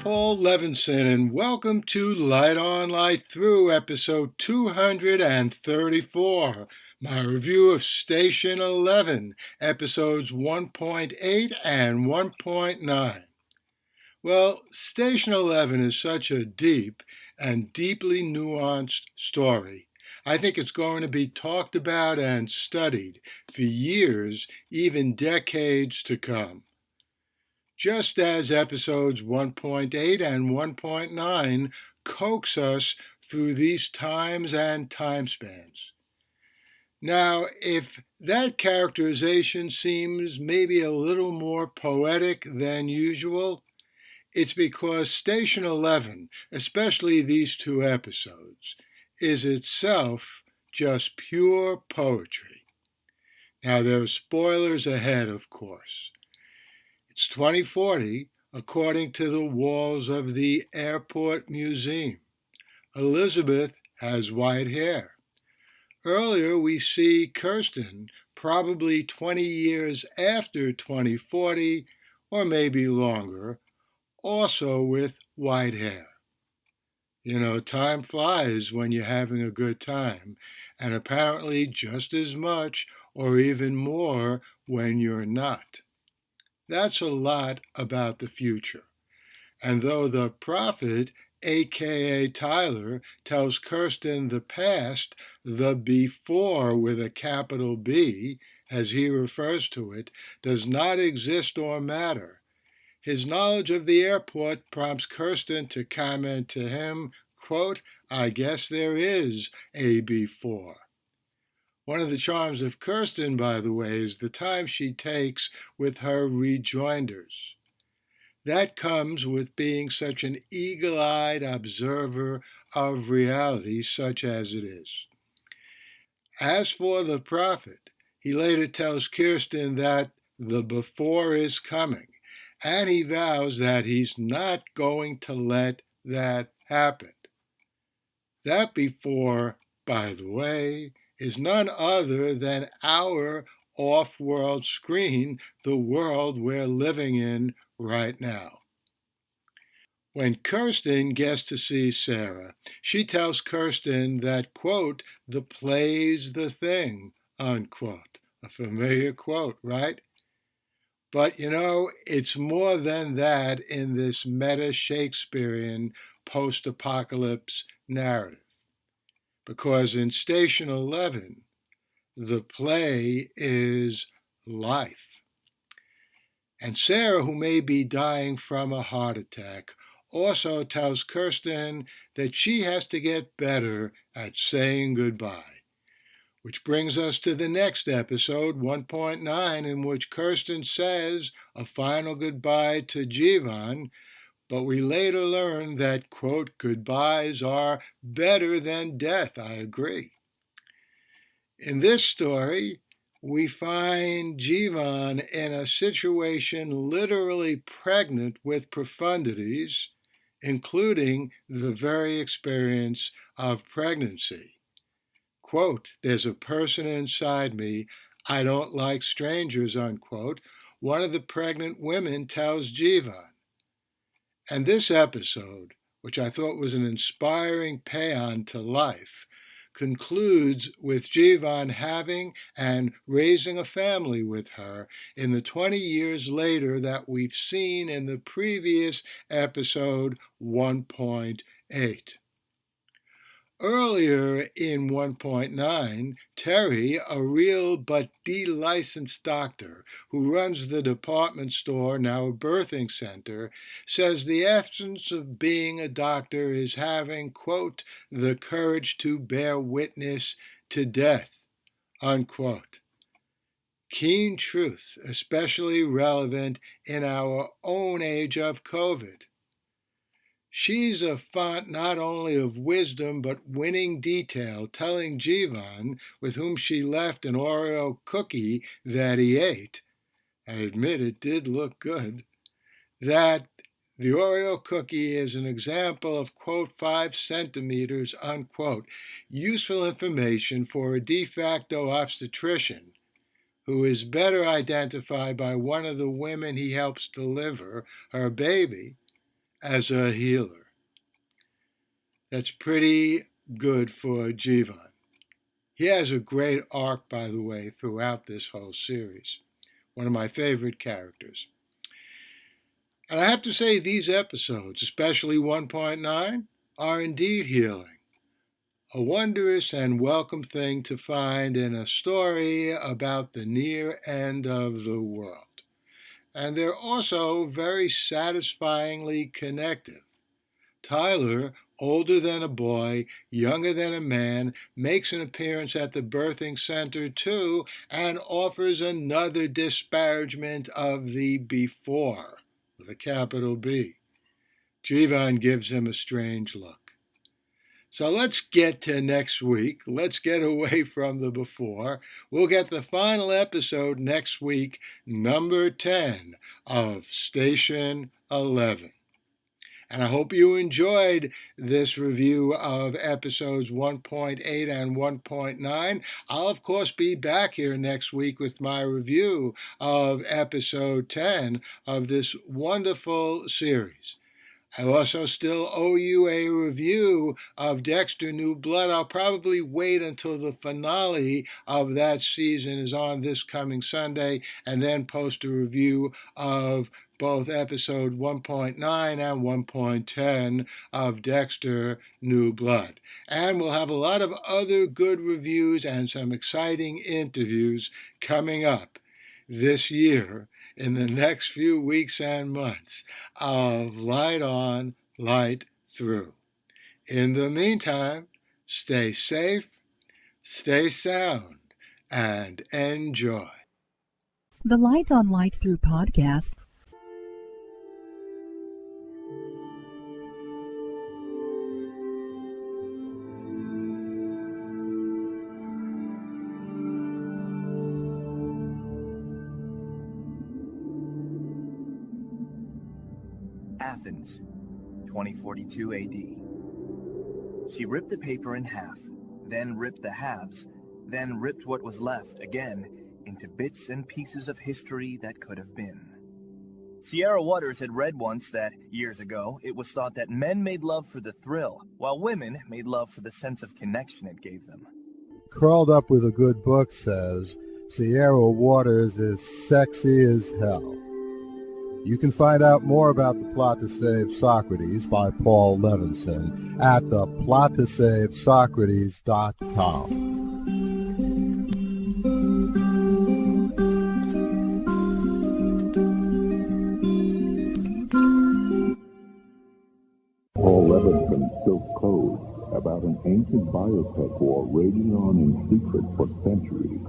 Paul Levinson, and welcome to Light On, Light Through, episode 234, my review of Station 11, episodes 1.8 and 1.9. Well, Station 11 is such a deep and deeply nuanced story. I think it's going to be talked about and studied for years, even decades to come. Just as episodes 1.8 and 1.9 coax us through these times and time spans. Now, if that characterization seems maybe a little more poetic than usual, it's because Station 11, especially these two episodes, is itself just pure poetry. Now, there are spoilers ahead, of course. It's 2040, according to the walls of the Airport Museum. Elizabeth has white hair. Earlier, we see Kirsten, probably 20 years after 2040, or maybe longer, also with white hair. You know, time flies when you're having a good time, and apparently just as much or even more when you're not. That's a lot about the future. And though the prophet, aka Tyler, tells Kirsten the past, the before with a capital B, as he refers to it, does not exist or matter, his knowledge of the airport prompts Kirsten to comment to him, quote, "I guess there is a before." One of the charms of Kirsten, by the way, is the time she takes with her rejoinders. That comes with being such an eagle-eyed observer of reality, such as it is. As for the prophet, he later tells Kirsten that the before is coming, and he vows that he's not going to let that happen. That before, by the way, is none other than our off-world screen, the world we're living in right now. When Kirsten gets to see Sarah, she tells Kirsten that, quote, "the play's the thing," unquote. A familiar quote, right? But, you know, it's more than that in this meta-Shakespearean post-apocalypse narrative. Because in Station 11, the play is life. And Sarah, who may be dying from a heart attack, also tells Kirsten that she has to get better at saying goodbye. Which brings us to the next episode, 1.9, in which Kirsten says a final goodbye to Jivan, but we later learn that, quote, "goodbyes are better than death." I agree. In this story, we find Jivan in a situation literally pregnant with profundities, including the very experience of pregnancy. Quote, "there's a person inside me. I don't like strangers," unquote, one of the pregnant women tells Jivan. And this episode, which I thought was an inspiring paean to life, concludes with Jivan having and raising a family with her in the 20 years later that we've seen in the previous episode 1.8. Earlier in 1.9, Terry, a real but de-licensed doctor who runs the department store, now a birthing center, says the essence of being a doctor is having, quote, "the courage to bear witness to death," unquote. Keen truth, especially relevant in our own age of COVID. She's a font not only of wisdom but winning detail, telling Jivan, with whom she left an Oreo cookie that he ate, I admit it did look good, that the Oreo cookie is an example of, quote, 5 centimeters, unquote, useful information for a de facto obstetrician who is better identified by one of the women he helps deliver her baby as a healer. That's pretty good for Jivan. He has a great arc, by the way, throughout this whole series. One of my favorite characters. And I have to say, these episodes, especially 1.9, are indeed healing. A wondrous and welcome thing to find in a story about the near end of the world. And they're also very satisfyingly connective. Tyler, older than a boy, younger than a man, makes an appearance at the birthing center too and offers another disparagement of the before, with a capital B. Jivan gives him a strange look. So let's get to next week. Let's get away from the before. We'll get the final episode next week, number 10 of Station 11. And I hope you enjoyed this review of episodes 1.8 and 1.9. I'll, of course, be back here next week with my review of episode 10 of this wonderful series. I also still owe you a review of Dexter New Blood. I'll probably wait until the finale of that season is on this coming Sunday and then post a review of both episode 1.9 and 1.10 of Dexter New Blood. And we'll have a lot of other good reviews and some exciting interviews coming up this year in the next few weeks and months of Light On, Light Through. In the meantime, stay safe, stay sound, and enjoy. The Light On, Light Through podcast. Athens, 2042 AD. She ripped the paper in half, then ripped the halves, then ripped what was left again into bits and pieces of history that could have been. Sierra Waters had read once that, years ago, it was thought that men made love for the thrill, while women made love for the sense of connection it gave them. Curled Up with a Good Book says, Sierra Waters is sexy as hell. You can find out more about The Plot to Save Socrates by Paul Levinson at theplottoSaveSocrates.com. Paul Levinson Silk Code about an ancient biotech war raging on in secret for centuries.